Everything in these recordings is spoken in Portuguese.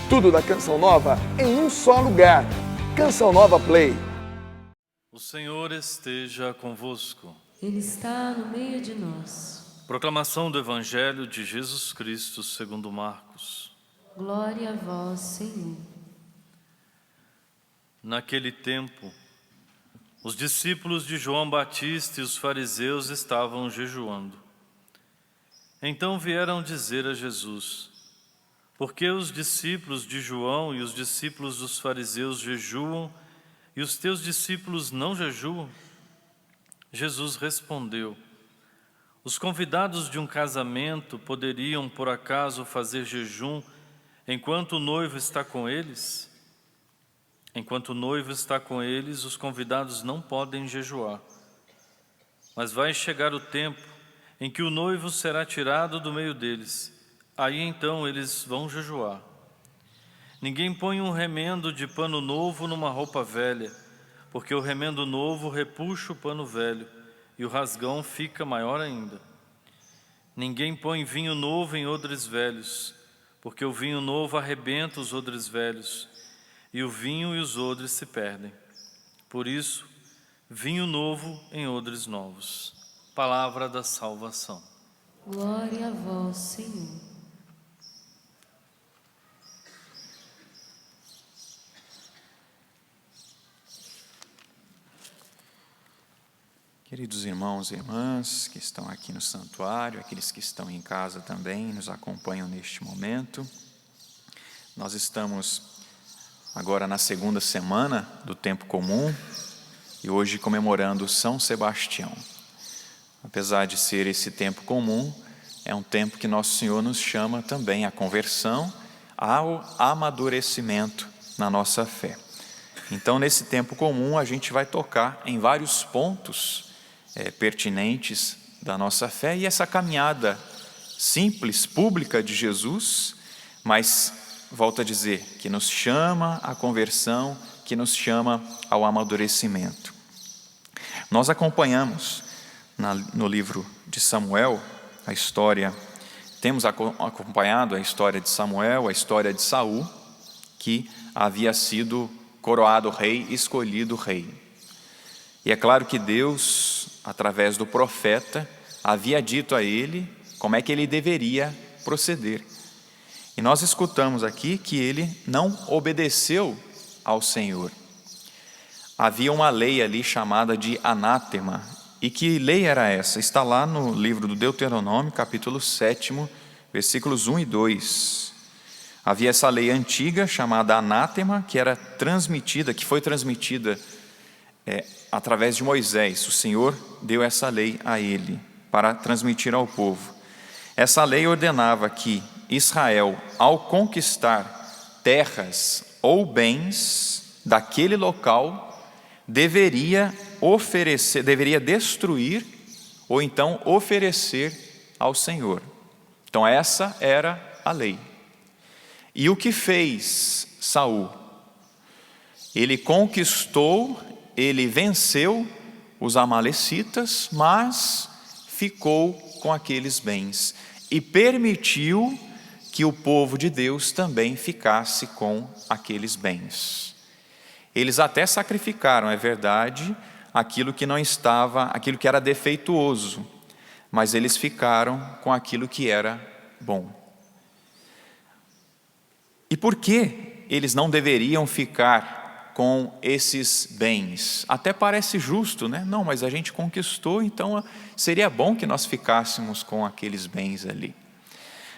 Tudo da Canção Nova em um só lugar. Canção Nova Play. O Senhor esteja convosco. Ele está no meio de nós. Proclamação do Evangelho de Jesus Cristo segundo Marcos. Glória a vós, Senhor. Naquele tempo, os discípulos de João Batista e os fariseus estavam jejuando. Então vieram dizer a Jesus: por que os discípulos de João e os discípulos dos fariseus jejuam e os teus discípulos não jejuam? Jesus respondeu: os convidados de um casamento poderiam, por acaso, fazer jejum enquanto o noivo está com eles? Enquanto o noivo está com eles, os convidados não podem jejuar. Mas vai chegar o tempo em que o noivo será tirado do meio deles. Aí então eles vão jejuar. Ninguém põe um remendo de pano novo numa roupa velha, porque o remendo novo repuxa o pano velho e o rasgão fica maior ainda. Ninguém põe vinho novo em odres velhos, porque o vinho novo arrebenta os odres velhos, e o vinho e os odres se perdem. Por isso, vinho novo em odres novos. Palavra da salvação. Glória a vós, Senhor. Queridos irmãos e irmãs que estão aqui no santuário, aqueles que estão em casa também, nos acompanham neste momento, nós estamos agora na segunda semana do tempo comum e hoje comemorando São Sebastião. Apesar de ser esse tempo comum, é um tempo que Nosso Senhor nos chama também à conversão, ao amadurecimento na nossa fé. Então, nesse tempo comum, a gente vai tocar em vários pontos pertinentes da nossa fé e essa caminhada simples, pública de Jesus, mas volto a dizer, que nos chama à conversão, que nos chama ao amadurecimento. Nós acompanhamos no livro de Samuel a história, temos acompanhado a história de Samuel, a história de Saul, que havia sido coroado rei, escolhido rei. E é claro que Deus, através do profeta, havia dito a ele como é que ele deveria proceder. E nós escutamos aqui que ele não obedeceu ao Senhor. Havia uma lei ali chamada de anátema. E que lei era essa? Está lá no livro do Deuteronômio, capítulo 7, versículos 1 e 2. Havia essa lei antiga chamada anátema, que foi transmitida através de Moisés. O Senhor deu essa lei a ele, para transmitir ao povo. Essa lei ordenava que Israel, ao conquistar terras ou bens daquele local, deveria destruir ou então oferecer ao Senhor. Então essa era a lei. E o que fez Saul? Ele conquistou, ele venceu os amalecitas, mas ficou com aqueles bens e permitiu que o povo de Deus também ficasse com aqueles bens. Eles até sacrificaram, é verdade, aquilo que aquilo que era defeituoso, mas eles ficaram com aquilo que era bom. E por que eles não deveriam ficar com esses bens? Até parece justo, né? Não, mas a gente conquistou, então seria bom que nós ficássemos com aqueles bens ali.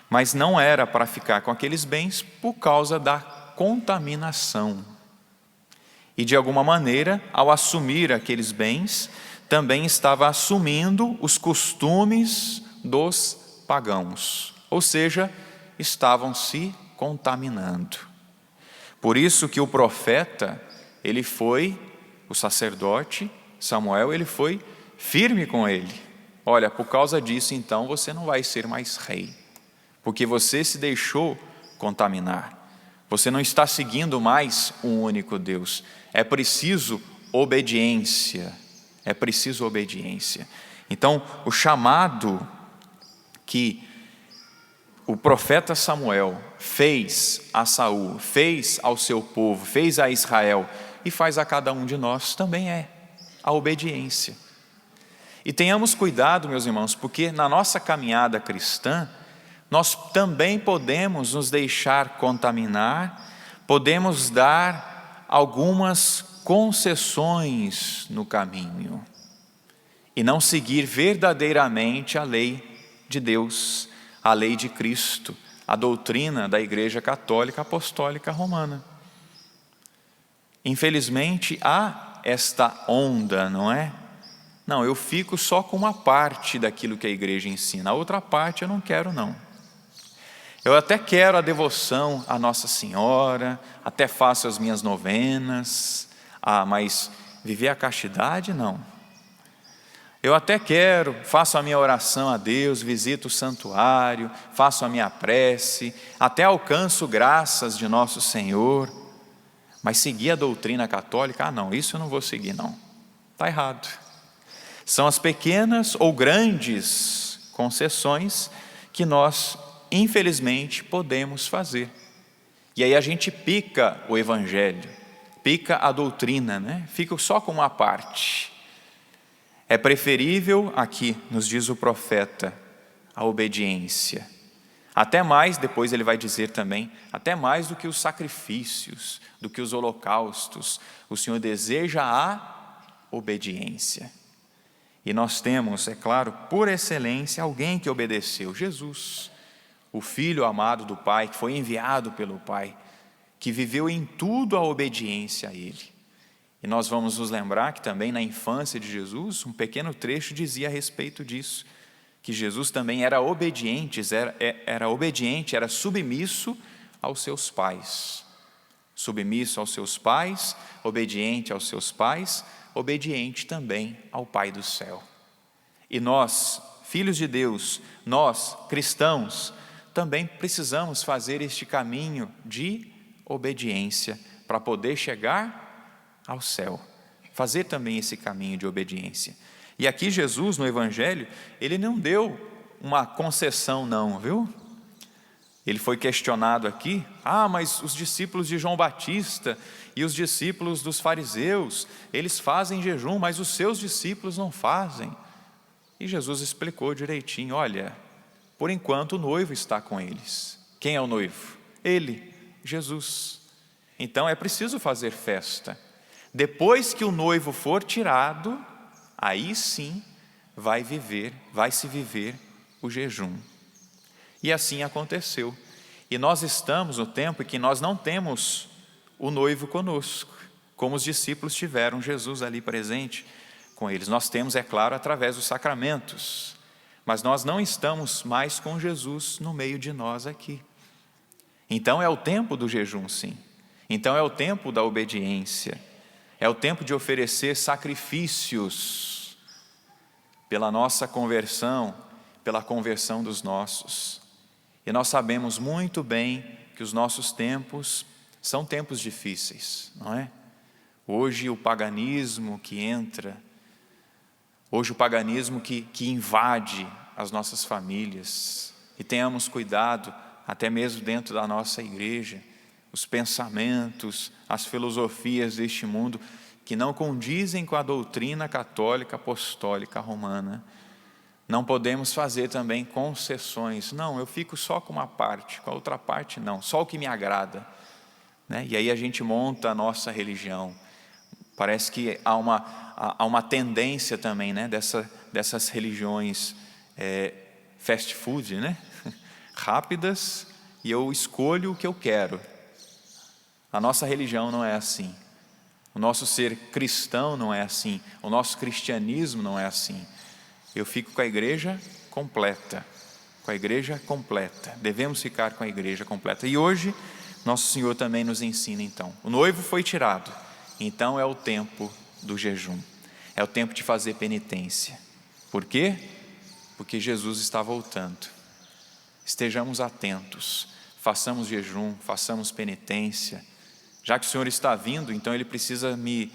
Mas não era para ficar com aqueles bens por causa da contaminação. E de alguma maneira, ao assumir aqueles bens, também estava assumindo os costumes dos pagãos. Ou seja, estavam se contaminando. Por isso que o profeta, o sacerdote Samuel, ele foi firme com ele. Olha, por causa disso, então, você não vai ser mais rei. Porque você se deixou contaminar. Você não está seguindo mais um único Deus. É preciso obediência. É preciso obediência. Então, o chamado que o profeta Samuel fez a Saul, fez ao seu povo, fez a Israel e faz a cada um de nós também é a obediência. E tenhamos cuidado, meus irmãos, porque na nossa caminhada cristã, nós também podemos nos deixar contaminar, podemos dar algumas concessões no caminho e não seguir verdadeiramente a lei de Deus, a lei de Cristo, a doutrina da Igreja Católica Apostólica Romana. Infelizmente há esta onda, não é? Não, eu fico só com uma parte daquilo que a igreja ensina, a outra parte eu não quero não. Eu até quero a devoção à Nossa Senhora, até faço as minhas novenas, mas viver a castidade, não. Eu até quero, faço a minha oração a Deus, visito o santuário, faço a minha prece, até alcanço graças de nosso Senhor, mas seguir a doutrina católica, não, isso eu não vou seguir não, está errado. São as pequenas ou grandes concessões que nós, infelizmente, podemos fazer. E aí a gente pica o evangelho, pica a doutrina, né? Fica só com uma parte. É preferível, aqui nos diz o profeta, a obediência. Até mais, depois ele vai dizer também, até mais do que os sacrifícios, do que os holocaustos. O Senhor deseja a obediência. E nós temos, é claro, por excelência, alguém que obedeceu, Jesus, o Filho amado do Pai, que foi enviado pelo Pai, que viveu em tudo a obediência a Ele. E nós vamos nos lembrar que também na infância de Jesus, um pequeno trecho dizia a respeito disso, que Jesus também era obediente, era submisso aos seus pais. Submisso aos seus pais, obediente aos seus pais, obediente também ao Pai do céu. E nós, filhos de Deus, nós, cristãos, também precisamos fazer este caminho de obediência para poder chegar ao céu, fazer também esse caminho de obediência. E aqui Jesus, no Evangelho, ele não deu uma concessão não, viu? Ele foi questionado aqui, mas os discípulos de João Batista e os discípulos dos fariseus, eles fazem jejum, mas os seus discípulos não fazem. E Jesus explicou direitinho, olha, por enquanto o noivo está com eles. Quem é o noivo? Ele, Jesus. Então é preciso fazer festa. Depois que o noivo for tirado, aí sim vai se viver o jejum. E assim aconteceu. E nós estamos no tempo em que nós não temos o noivo conosco, como os discípulos tiveram Jesus ali presente com eles. Nós temos, é claro, através dos sacramentos, mas nós não estamos mais com Jesus no meio de nós aqui. Então é o tempo do jejum, sim. Então é o tempo da obediência. É o tempo de oferecer sacrifícios pela nossa conversão, pela conversão dos nossos. E nós sabemos muito bem que os nossos tempos são tempos difíceis, não é? Hoje o paganismo que entra, hoje o paganismo que invade as nossas famílias. E tenhamos cuidado, até mesmo dentro da nossa igreja, os pensamentos, as filosofias deste mundo que não condizem com a doutrina católica apostólica romana. Não podemos fazer também concessões. Não, eu fico só com uma parte, com a outra parte não, só o que me agrada, né? E aí a gente monta a nossa religião. Parece que há uma tendência também, né, dessas religiões fast food, né? Rápidas, e eu escolho o que eu quero. A nossa religião não é assim. O nosso ser cristão não é assim. O nosso cristianismo não é assim. Eu fico com a igreja completa. Com a igreja completa. Devemos ficar com a igreja completa. E hoje, nosso Senhor também nos ensina então. O noivo foi tirado. Então é o tempo do jejum. É o tempo de fazer penitência. Por quê? Porque Jesus está voltando. Estejamos atentos. Façamos jejum, façamos penitência. Já que o Senhor está vindo, então Ele precisa me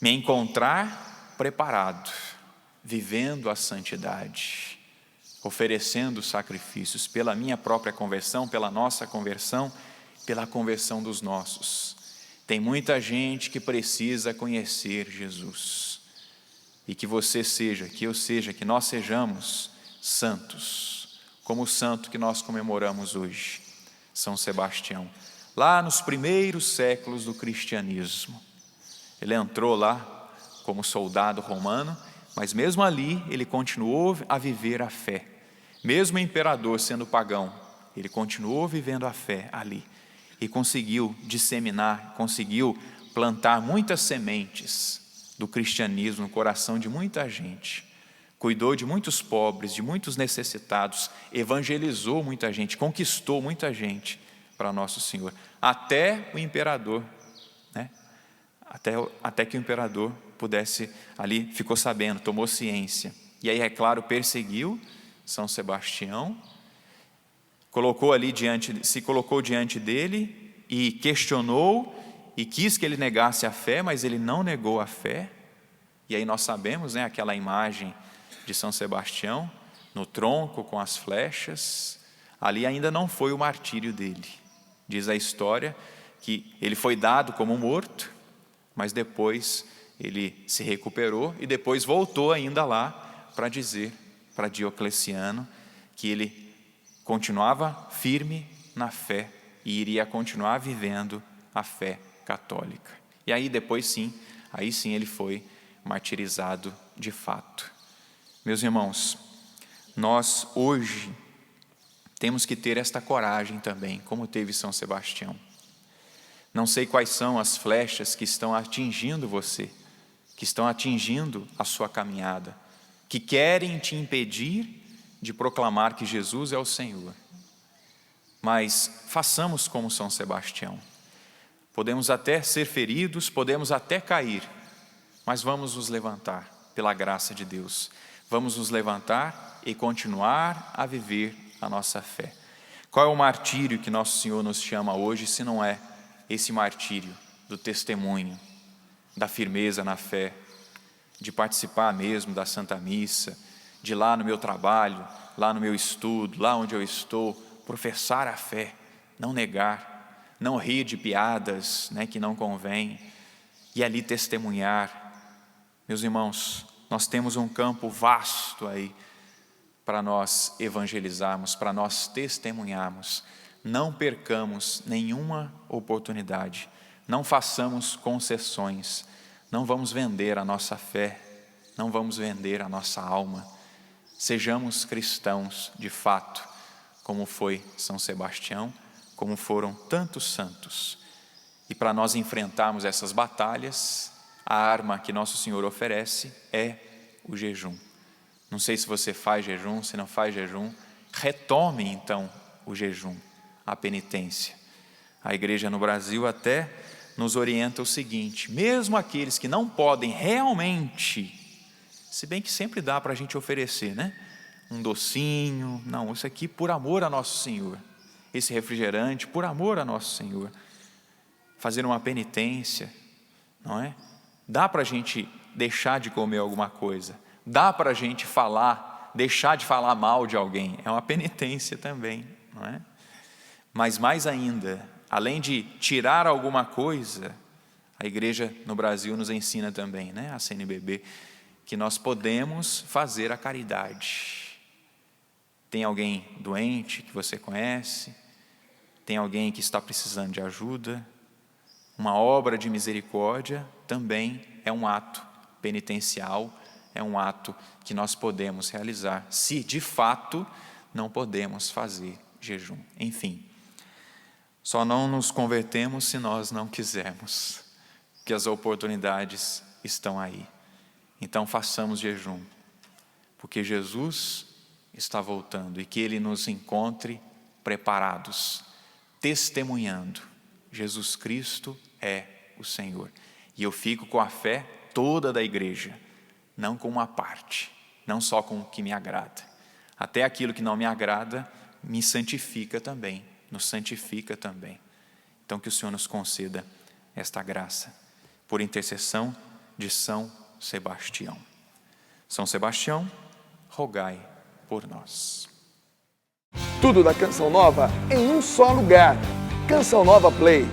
encontrar preparado, vivendo a santidade, oferecendo sacrifícios pela minha própria conversão, pela nossa conversão, pela conversão dos nossos. Tem muita gente que precisa conhecer Jesus. E que você seja, que eu seja, que nós sejamos santos, como o santo que nós comemoramos hoje, São Sebastião. Lá nos primeiros séculos do cristianismo, ele entrou lá como soldado romano, mas mesmo ali ele continuou a viver a fé. Mesmo o imperador sendo pagão, ele continuou vivendo a fé ali. E conseguiu disseminar, conseguiu plantar muitas sementes do cristianismo no coração de muita gente. Cuidou de muitos pobres, de muitos necessitados, evangelizou muita gente, conquistou muita gente para Nosso Senhor. Até o imperador, né? Até que o imperador pudesse ali, ficou sabendo, tomou ciência. E aí, é claro, perseguiu São Sebastião, se colocou diante dele e questionou e quis que ele negasse a fé, mas ele não negou a fé. E aí nós sabemos, né, aquela imagem de São Sebastião no tronco com as flechas. Ali ainda não foi o martírio dele. Diz a história que ele foi dado como morto, mas depois ele se recuperou e depois voltou ainda lá para dizer para Diocleciano que ele continuava firme na fé e iria continuar vivendo a fé católica. E aí depois sim, aí sim ele foi martirizado de fato. Meus irmãos, nós hoje temos que ter esta coragem também, como teve São Sebastião. Não sei quais são as flechas que estão atingindo você, que estão atingindo a sua caminhada, que querem te impedir de proclamar que Jesus é o Senhor. Mas façamos como São Sebastião. Podemos até ser feridos, podemos até cair, mas vamos nos levantar pela graça de Deus. Vamos nos levantar e continuar a viver a nossa fé. Qual é o martírio que Nosso Senhor nos chama hoje, se não é esse martírio do testemunho, da firmeza na fé, de participar mesmo da Santa Missa, de lá no meu trabalho, lá no meu estudo, lá onde eu estou, professar a fé, não negar, não rir de piadas, né, que não convém, e ali testemunhar. Meus irmãos, nós temos um campo vasto aí para nós evangelizarmos, para nós testemunharmos. Não percamos nenhuma oportunidade, não façamos concessões, não vamos vender a nossa fé, não vamos vender a nossa alma. Sejamos cristãos de fato, como foi São Sebastião, como foram tantos santos. E para nós enfrentarmos essas batalhas, a arma que Nosso Senhor oferece é o jejum. Não sei se você faz jejum, se não faz jejum, retome então o jejum, a penitência. A igreja no Brasil até nos orienta o seguinte: mesmo aqueles que não podem realmente, se bem que sempre dá para a gente oferecer, né? Um docinho, não, isso aqui por amor a Nosso Senhor, esse refrigerante por amor a Nosso Senhor, fazer uma penitência, não é? Dá para a gente deixar de comer alguma coisa, dá para a gente falar, deixar de falar mal de alguém, é uma penitência também, não é? Mas mais ainda, além de tirar alguma coisa, a igreja no Brasil nos ensina também, né, a CNBB, que nós podemos fazer a caridade. Tem alguém doente que você conhece? Tem alguém que está precisando de ajuda? Uma obra de misericórdia também é um ato penitencial, é um ato que nós podemos realizar, se de fato não podemos fazer jejum. Enfim, só não nos convertemos se nós não quisermos, que as oportunidades estão aí. Então façamos jejum, porque Jesus está voltando e que Ele nos encontre preparados, testemunhando: Jesus Cristo é o Senhor. E eu fico com a fé toda da igreja, não com uma parte, não só com o que me agrada. Até aquilo que não me agrada me santifica também, nos santifica também. Então que o Senhor nos conceda esta graça, por intercessão de São Sebastião. São Sebastião, rogai por nós. Tudo da Canção Nova em um só lugar. Canção Nova Play.